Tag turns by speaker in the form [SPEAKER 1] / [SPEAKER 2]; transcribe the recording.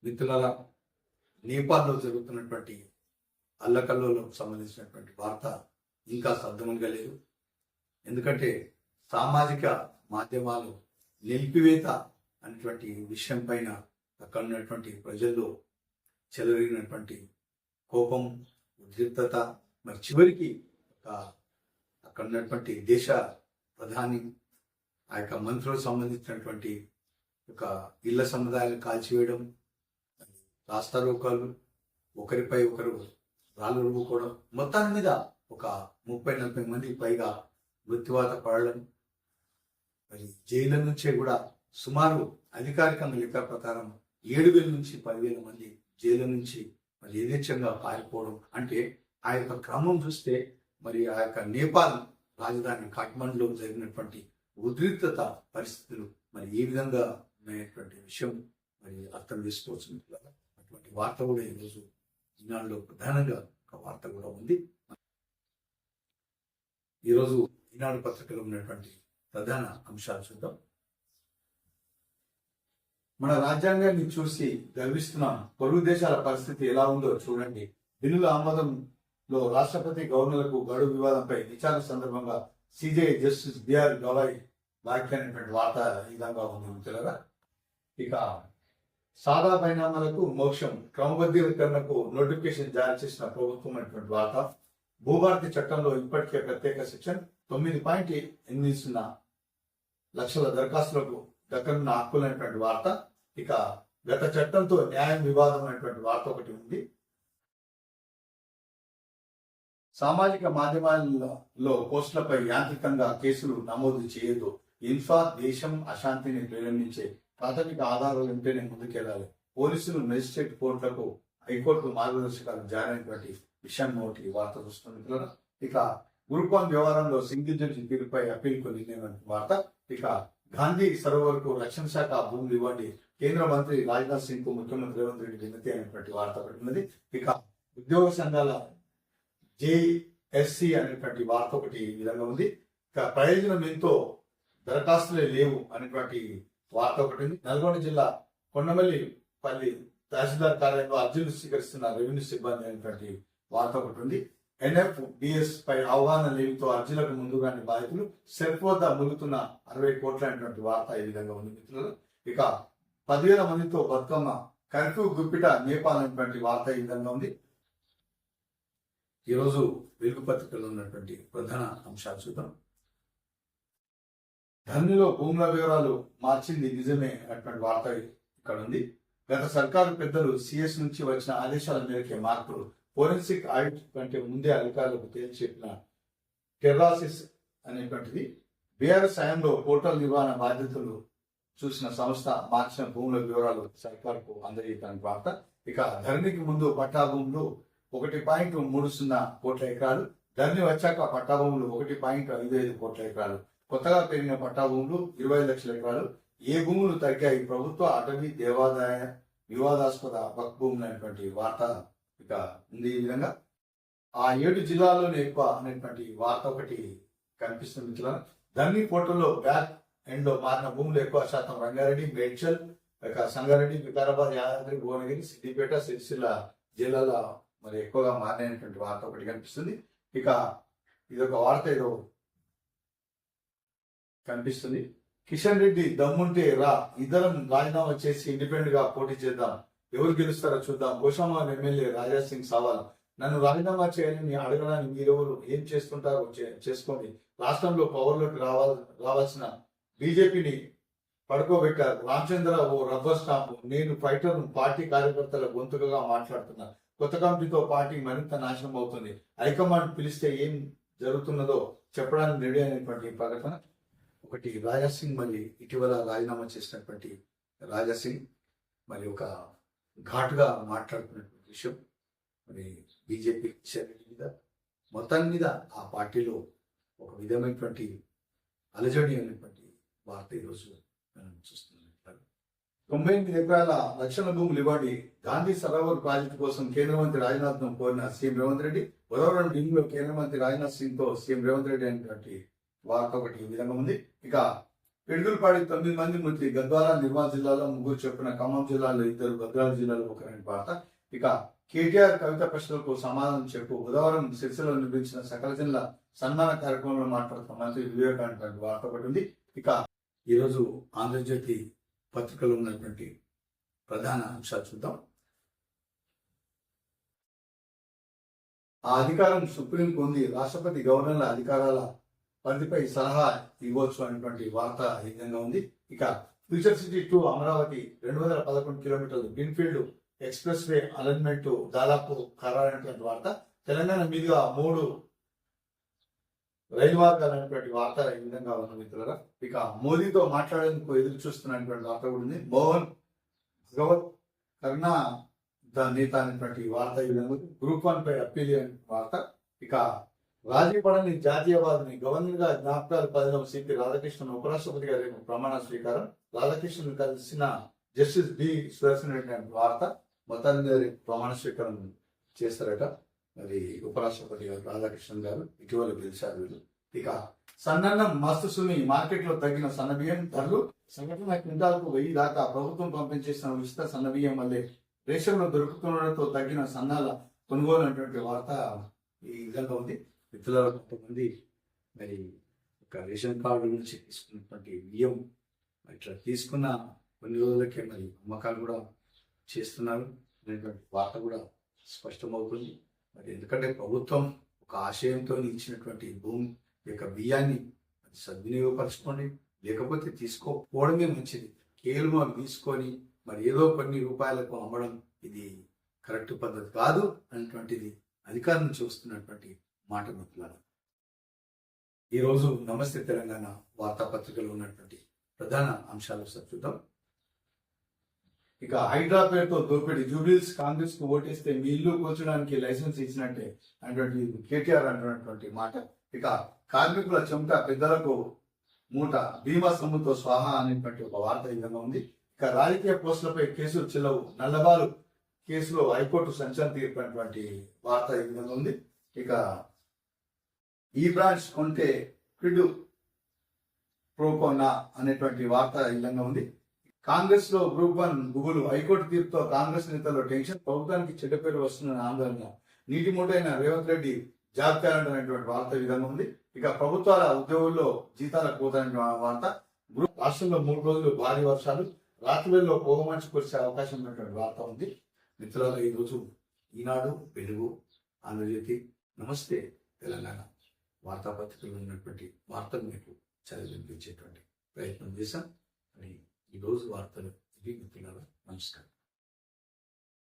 [SPEAKER 1] మిత్రులారా, నేపాల్లో జరుగుతున్నటువంటి అల్లకల్లోలకు సంబంధించినటువంటి వార్త ఇంకా సర్దుమణిగా లేదు. ఎందుకంటే సామాజిక మాధ్యమాలు నిలిపివేత అనేటువంటి విషయం పైన అక్కడ ఉన్నటువంటి ప్రజల్లో చెలరేగినటువంటి కోపం, ఉద్రిక్తత, మరి చివరికి అక్కడ ఉన్నటువంటి దేశ ప్రధాని ఆ యొక్క మంత్రులకు సంబంధించినటువంటి ఒక ఇళ్ల సముదాయాలు కాల్చివేయడం, రాస్తారోకాలు, ఒకరిపై ఒకరు రాళ్ళు రువ్వుకోవడం, మొత్తాన్ని మీద ఒక 30-40 మందికి పైగా మృత్యువాత పడడం, మరి జైళ్ళ నుంచే కూడా సుమారు అధికారికంగా లెక్క ప్రకారం 7,000 నుంచి 10,000 మంది జైలు నుంచి మరి యథేచ్ఛంగా పారిపోవడం. అంటే ఆ యొక్క క్రమం చూస్తే మరి ఆ యొక్క నేపాల్ రాజధాని కాఠ్మండ్లో జరిగినటువంటి ఉద్రిక్తత పరిస్థితులు మరి ఏ విధంగా ఉన్నటువంటి విషయం మరి అర్థం చేసుకోవచ్చు. అటువంటి వార్త కూడా ఈరోజు ఈనాడులో ప్రధానంగా ఒక వార్త కూడా ఉంది. ఈరోజు ఈనాడు పత్రికలో ఉన్నటువంటి ప్రధాన అంశాలు చూద్దాం. మన రాజ్యాంగాన్ని చూసి గర్విస్తున్నాం, పొరుగు దేశాల పరిస్థితి ఎలా ఉందో చూడండి. బిల్లుల ఆమోదంలో రాష్ట్రపతి గవర్నర్లకు గడువు వివాదంపై విచారణ సందర్భంగా సిజే జస్టిస్ బిఆర్ గవాయ్ వ్యాఖ్యానటువంటి వార్త ఈ విధంగా ఉంది మిత్రులారా. ఇక సాదా పరిణామాలకు మోక్షం, క్రమబద్ధీకరణకు నోటిఫికేషన్ జారీ చేసిన ప్రభుత్వం అనేటువంటి వార్త. భూభారతి చట్టంలో ఇప్పటికే ప్రత్యేక సెక్షన్ 9.80 లక్షల దరఖాస్తులకు దక్కనున్న హక్కులైనటువంటి వార్త. ఇక గత చట్టంతో న్యాయం వివాదం అనేటువంటి వార్త ఒకటి ఉంది. సామాజిక మాధ్యమాలలో పోస్టులపై యాంత్రికంగా కేసులు నమోదు చేయదు. ఇన్ఫా దేశం అశాంతిని ప్రేరేపించే ప్రాథమిక ఆధారాలు ఉంటేనే ముందుకెళ్లాలి. పోలీసులు, మెజిస్ట్రేట్ కోర్టులకు, హైకోర్టు మార్గదర్శకాలు జారీ అయినటువంటి విషయం ఒకటి వార్త చూస్తుంది. ఇక గురుపాన్ వ్యవహారంలో సింగిల్ జడ్జి తీరుపై అప్పీల్కు నిర్ణయం వార్త. ఇక గాంధీ సరోవర్కు రక్షణ శాఖ భూములు ఇవ్వండి, కేంద్ర మంత్రి రాజ్నాథ్ సింగ్ కు ముఖ్యమంత్రి రేవంత్ రెడ్డి వినతి అనేటువంటి వార్త ఒకటి ఉన్నది. ఇక ఉద్యోగ సంఘాల జేఎస్సి అనేటువంటి వార్త ఒకటి ఈ విధంగా ఉంది. ఇక ప్రయోజనం ఎంతో దరఖాస్తులే లేవు అనేటువంటి వార్త ఒకటి ఉంది. నల్గొండ జిల్లా కొండమల్లిపల్లి తహసీల్దార్ కార్యాలయంలో అర్జీలు స్వీకరిస్తున్న రెవెన్యూ సిబ్బంది అనేటువంటి వార్త ఒకటి ఉంది. NFBS పై అవగాహన లేనితో అర్జీలకు ముందుగానే బాధితులు, సెల్ఫ్ వద్ద ములుగుతున్న 60 కోట్ల అనేటువంటి వార్త ఈ విధంగా ఉంది మిత్రులు. ఇక 10,000 మందితో బతుకమ్మ, కర్ఫ్యూ గుప్పిట నేపాల్ అనేటువంటి వార్త ఈ విధంగా ఉంది. ఈరోజు వెలుగు పత్రికలో ఉన్నటువంటి ప్రధాన అంశాలు చూద్దాం. ధరణిలో భూముల వివరాలు మార్చింది నిజమే అటువంటి వార్త ఇక్కడ ఉంది. గత సర్కారు పెద్దలు సిఎస్ నుంచి వచ్చిన ఆదేశాల మేరకే మార్పులు, ఫోరెన్సిక్ ఆడిట్ కంటే ముందే అధికారులకు తేల్చెప్పిన టెర్రాసిస్ అనేటువంటిది. బీఆర్ఎస్ సాయంలో పోర్టల్ నిర్వహణ బాధ్యతలు చూసిన సంస్థ మార్చిన భూముల వివరాలు సర్కారుకు అందజేయడానికి వార్త. ఇక ధరణికి ముందు పట్టా భూములు 1.30 కోట్ల ఎకరాలు, ధరణి వచ్చాక పట్టా భూములు 1.55 కోట్ల ఎకరాలు, కొత్తగా పెరిగిన పట్టా భూములు 25 లక్షల ఎకరాలు. ఏ భూములు తగ్గాయి? ప్రభుత్వ, అటవీ, దేవాదాయ, వివాదాస్పద వక్ భూములు అనేటువంటి వార్త ఇక ఉంది. ఈ విధంగా ఆ 7 జిల్లాల్లోనే ఎక్కువ అనేటువంటి వార్త ఒకటి కనిపిస్తుంది. ధరణి పోర్టల్లో బ్యాక్ ఎండ్ లో మారిన భూములు ఎక్కువ శాతం రంగారెడ్డి, మేడ్చల్, ఇక సంగారెడ్డి, వికారాబాద్, యాదాద్రి, భువనగిరి, సిద్దిపేట, సిరిసిల్ల జిల్లాల మరి ఎక్కువగా మారినటువంటి వార్త ఒకటి కనిపిస్తుంది. ఇక ఇదొక వార్త ఏదో కనిపిస్తుంది. కిషన్ రెడ్డి దమ్ముంటే రా, ఇద్దరం రాజీనామా చేసి ఇండిపెండెంట్ గా పోటీ చేద్దాం, ఎవరు గెలుస్తారో చూద్దాం. గోషామాన్ ఎమ్మెల్యే రాజా సింగ్ సవాల్, నన్ను రాజీనామా చేయాలని అడగడానికి మీరెవరు, ఏం చేసుకుంటారో చేసుకోండి. రాష్ట్రంలో పవర్లోకి రావాల్సిన బీజేపీని పడుకోబెట్టారు. రామచంద్ర ఓ రబ్బర్ స్టాంపు, నేను ఫైటర్, పార్టీ కార్యకర్తల గొంతుకగా మాట్లాడుతున్నా. కొత్త కమిటీతో పార్టీ మరింత నాశనం అవుతుంది. హైకమాండ్ పిలిస్తే ఏం జరుగుతున్నదో చెప్పడానికి రెడీ అయినటువంటి ప్రకటన ఒకటి. రాజాసింగ్ మరి ఇటీవల రాజీనామా చేసినటువంటి రాజాసింగ్ మరి ఒక ఘాటుగా మాట్లాడుతున్నటువంటి విషయం మరి బీజేపీ మీద, మొత్తం మీద ఆ పార్టీలో ఒక విధమైనటువంటి అలజడి అనేటువంటి వార్త ఈరోజు మనం చూస్తున్నాం. 98 ఎకరాల రక్షణ భూములు ఇవ్వండి, గాంధీ సరోవర్ ప్రాజెక్టు కోసం కేంద్ర మంత్రి రాజ్నాథ్ ను కోరిన సీఎం రేవంత్ రెడ్డి. ఉదయవరం ఢిల్లీలో కేంద్ర మంత్రి రాజ్నాథ్ సింగ్ తో సీఎం రేవంత్ రెడ్డి అనేటువంటి వార్త ఒకటి ఈ విధంగా ఉంది. ఇక పిడుగులపాడి 9 మంది మృతి, గద్వాల నిర్మల్ జిల్లాలో 3 చొప్పున, ఖమ్మం జిల్లాలో 2, భద్రాద్రి జిల్లాలో 1 వార్త. ఇక కేటీఆర్ కవిత ప్రశ్నలకు సమాధానం చెప్పు, బుధవారం సిరిసిల్లలో నిర్వహించిన సకల జిల్లా సన్మాన కార్యక్రమంలో మాట్లాడుతున్న మంత్రి వివేకానంద వార్త ఒకటి ఉంది. ఇక ఈరోజు ఆంధ్రజ్యోతి పత్రికలో ఉన్నటువంటి ప్రధాన అంశాలు చూద్దాం. ఆ అధికారం సుప్రీంకు ఉంది, రాష్ట్రపతి గవర్నర్ల అధికారాల పరిధిపై సలహా ఇవ్వచ్చు అనేటువంటి వార్త ఈ విధంగా ఉంది. ఇక ఫ్యూచర్ సిటీ టు అమరావతి 211 కిలోమీటర్లు గ్రీన్ఫీల్డ్ ఎక్స్ప్రెస్ వే అలైన్మెంట్ దాదాపు ఖరారైనటువంటి వార్త. తెలంగాణ మీదుగా 3 రైలు మార్గాలు అనేటువంటి వార్త ఈ విధంగా ఉన్న మిత్రులారా. ఇక మోదీతో మాట్లాడేందుకు ఎదురు చూస్తున్నటువంటి వార్త కూడా ఉంది. మోహన్ భగవత్ కరుణా నేత అనేటువంటి వార్త ఈ విధంగా ఉంది. గ్రూప్ 1 పై అప్పీల్ అనే వార్త. ఇక రాజీ పడని జాతీయవాదిని గవర్నర్ గా జ్ఞాపకాలు 10వ సిపి రాధాకృష్ణన్ ఉపరాష్ట్రపతిగా రేపు ప్రమాణ స్వీకారం. రాధాకృష్ణన్ కలిసిన జస్టిస్ బి సుదర్శన్ రెడ్డి అనే వార్త. మొత్తాన్ని రేపు ప్రమాణ స్వీకారం చేస్తారట మరి ఉపరాష్ట్రపతి గారు రాధాకృష్ణన్ గారు. ఇటీవల గెలిచారు వీళ్ళు. ఇక సన్నన్నం మస్తు సుమి, మార్కెట్ లో తగ్గిన సన్నబియ్యం ధరలు, సంఘటన క్వింటాలకు 1000 దాకా, ప్రభుత్వం పంపించేసిన ఉచిత సన్నబియ్యం వల్లే రేషన్లో దొరుకుతుండటంతో తగ్గిన సన్నాల కొనుగోలు అనేటువంటి వార్త ఈ విధంగా ఉంది. మిత్రులలో కొంతమంది మరి ఒక రేషన్ కార్డు నుంచి తీసుకున్నటువంటి బియ్యం ఇట్లా తీసుకున్న కొన్ని రోజులకే మరి అమ్మకాలు కూడా చేస్తున్నారు అనేటువంటి వార్త కూడా స్పష్టమవుతుంది. మరి ఎందుకంటే ప్రభుత్వం ఒక ఆశయంతో ఇచ్చినటువంటి భూమి యొక్క బియ్యాన్ని సద్వినియోగపరచుకోండి, లేకపోతే తీసుకోకపోవడమే మంచిది. కేవలం అవి తీసుకొని మరి ఏదో కొన్ని రూపాయలకు అమ్మడం ఇది కరెక్ట్ పద్ధతి కాదు అనేటువంటిది అధికారం చూస్తున్నటువంటి మాట మిత్రులారా. ఈరోజు నమస్తే తెలంగాణ వార్తాపత్రికలో ఉన్నటువంటి ప్రధాన అంశాలు చూద్దాం. ఇక హైడ్రా పేరుతో దోపిడీ, జూబ్లీస్ కాంగ్రెస్ కు ఓటేస్తే మీ ఇల్లు కూర్చోడానికి లైసెన్స్ ఇచ్చినట్టే అనేటువంటి కేటీఆర్ అంటున్నటువంటి మాట. ఇక కార్మికుల చెమట పెద్దలకు మూట, బీమా సొమ్ముతో స్వాహా అనేటువంటి ఒక వార్త ఈ విధంగా ఉంది. ఇక రాజకీయ పోస్టులపై కేసులు చెల్లవు, నల్లబాలు కేసులో హైకోర్టు సంచలనం తీర్పినటువంటి వార్త ఈ విధంగా ఉంది. ఇక ఈ బ్రాంచ్ కొంటే క్విడ్ ప్రోకోనా అనేటువంటి వార్త ఈ విధంగా ఉంది. కాంగ్రెస్ లో గ్రూప్ 1 గుబులు, హైకోర్టు తీర్పుతో కాంగ్రెస్ నేతల్లో టెన్షన్, ప్రభుత్వానికి చెడ్డ పేరు వస్తున్న ఆందోళన, నీటి మూటైన రేవంత్ రెడ్డి జాబ్ క్యాలెండర్ అనేటువంటి వార్త ఈ విధంగా ఉంది. ఇక ప్రభుత్వాల ఉద్యోగుల్లో జీతాల కోత అనే వార్త. రాష్ట్రంలో 3 రోజులు భారీ వర్షాలు, రాత్రులలో పొగమంచు కురిసే అవకాశం ఉన్నటువంటి వార్త ఉంది. మిత్రుల ఈరోజు ఈనాడు, వెలుగు, ఆంధ్రజ్యోతి, నమస్తే తెలంగాణ వార్తాపత్రికలో ఉన్నటువంటి వార్తలు మీకు చదివి వినిపించేటువంటి ప్రయత్నం చేశాం. మరి ఈరోజు వార్తలు ఇవి మిత్రులారా. నమస్కారం.